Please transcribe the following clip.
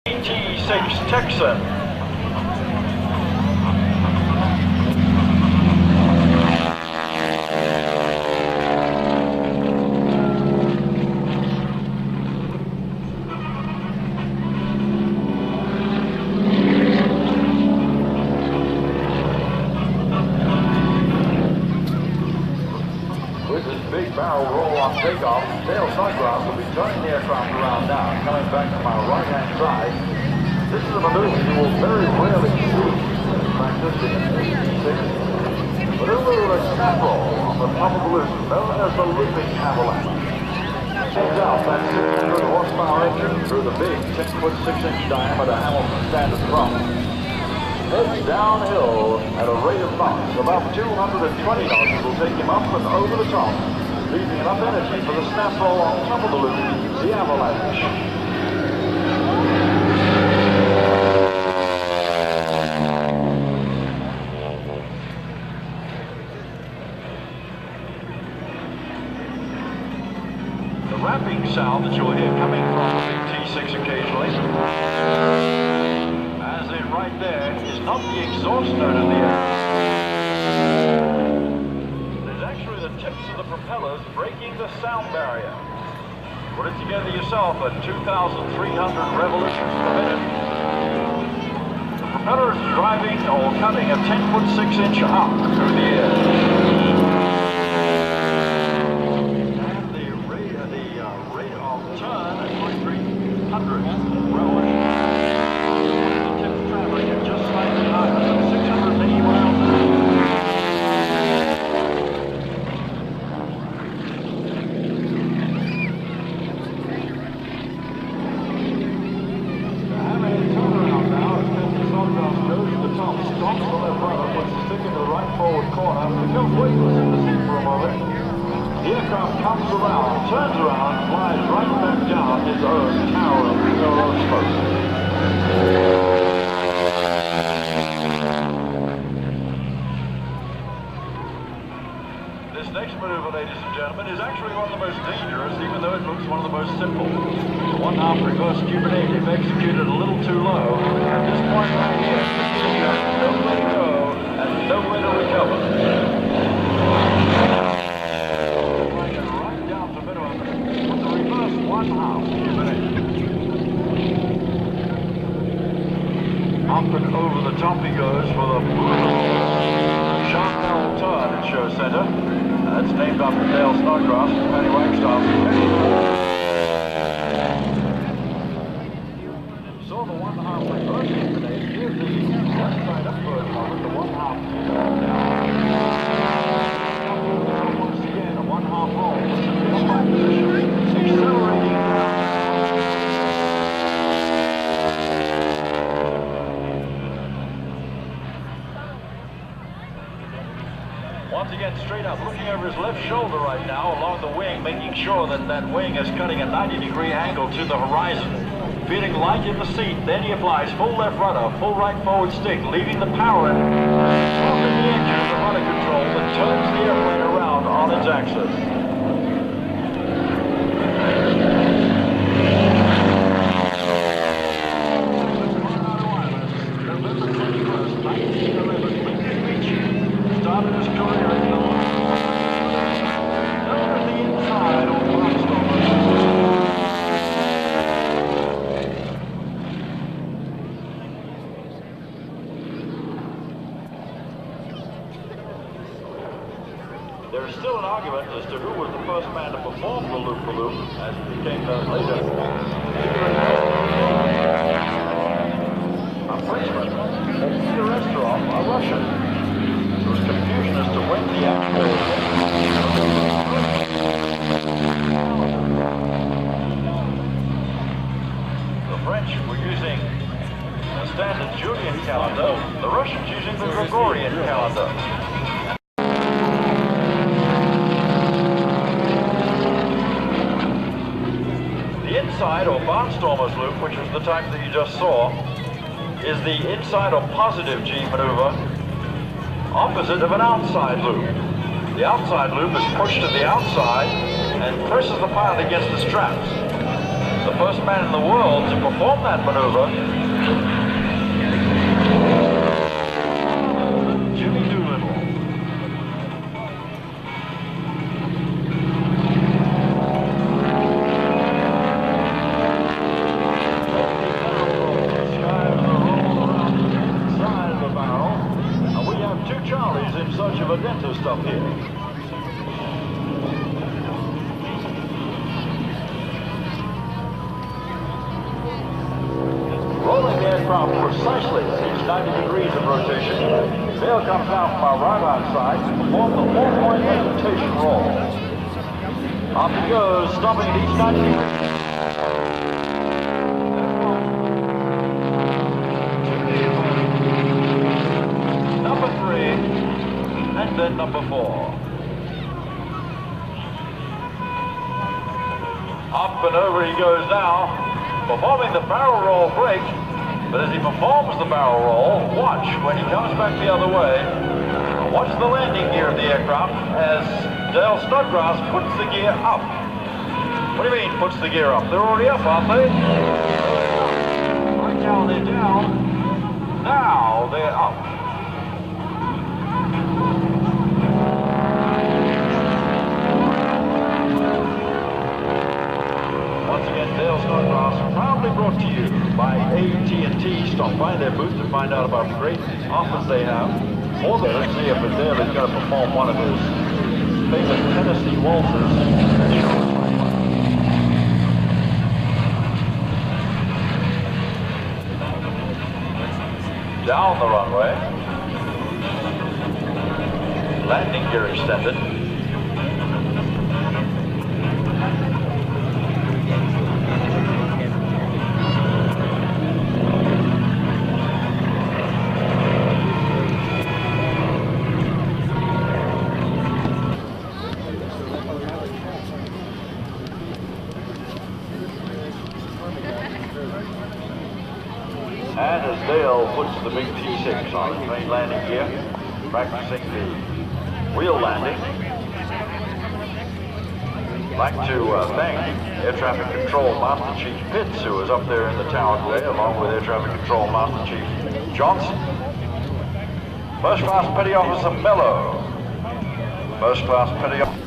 Texan. With this big barrel roll on takeoff, Snodgrass will be turning the aircraft around now, coming back to my right-hand side. This is a maneuver you will very rarely see in practice in AC-6. Maneuver with a snap roll on the top of the loop, known as the looping avalanche. Change out that 600 horsepower engine through the big 10-foot-6-inch diameter Hamilton standard prop. Heads downhill at a rate of knots. About 220 knots will take him up and over the top, leaving enough energy for the snap roll on top of the loop, the avalanche. The rapping sound that you'll hear coming from the big T6 occasionally, as in right there, is not the exhaust note of the engine. It is actually the tips of the propellers breaking the sound barrier. Put it together yourself at 2,300 revolutions per minute. The propeller is driving or cutting a 10-foot-6-inch arc through the air. Turn at 2,300 revolutions. The tip traveling at just slightly higher than 680 miles an hour. The hammerhead turnaround now as Captain Snodgrass goes to the top, stops on their rudder, puts the stick into the right forward corner, becomes weightless in the seat for a moment. The aircraft comes around, turns around, flies right back down his own tower of pillar of smoke. This next maneuver, ladies and gentlemen, is actually one of the most dangerous, even though it looks one of the most simple. The one-half reverse cubidative executed a little too low. At this point right here, you have nowhere to go and nowhere to recover. Up and over the top he goes for the sharp barrel turn at show center. That's named after Dale Snodgrass and Penny Wagstaff. Saw the one-half reversing today. Here's the left side up version of it, the one-half once again, a one-half roll. It's in the upright position, accelerating down. Once again, straight up, looking over his left shoulder right now along the wing, making sure that that wing is cutting a 90-degree angle to the horizon. Feeling light in the seat, then he applies full left rudder, full right forward stick, leaving the power in, swapping the engine of the rudder control that turns the airplane around on its axis. Started his career in the inside on There is still an argument as to who was the first man to perform the loop-the-loop, as it became known later. A Frenchman, and the restaurant, a Russian. There was confusion as to when the actual The French were using a standard Julian calendar, the Russians using the Gregorian calendar. The inside or barnstormer's loop, which was the type that you just saw, is the inside or positive G maneuver, opposite of an outside loop. The outside loop is pushed to the outside and presses the pilot against the straps. the first man in the world to perform that maneuver. Jimmy Doolittle. Two Charlies in search of a dentist up here. Rolling the aircraft precisely at 90 degrees of rotation, Dale comes out from our right-hand side to perform the 4-point hesitation roll. Up he goes, stopping at each 90 degrees. Number 3, and then number 4. Up and over he goes now, performing the barrel roll break. But as he performs the barrel roll, watch when he comes back the other way. Watch the landing gear of the aircraft as Dale Snodgrass puts the gear up. What do you mean, puts the gear up? They're already up, aren't they? Right now they're down. Now they're up. Once again, Dale Snodgrass, proudly brought to you by AT&T. Stop by their booth to find out about the great offers they have. Or let's see if Dale is going to perform one of his famous Tennessee waltzes. Down the runway. Landing gear extended. And as Dale puts the big T6 on his main landing gear, practicing the wheel landing, I'd like to thank Air Traffic Control Master Chief Pitts, who is up there in the tower today, along with Air Traffic Control Master Chief Johnson, First Class Petty Officer Mello, First Class Petty Officer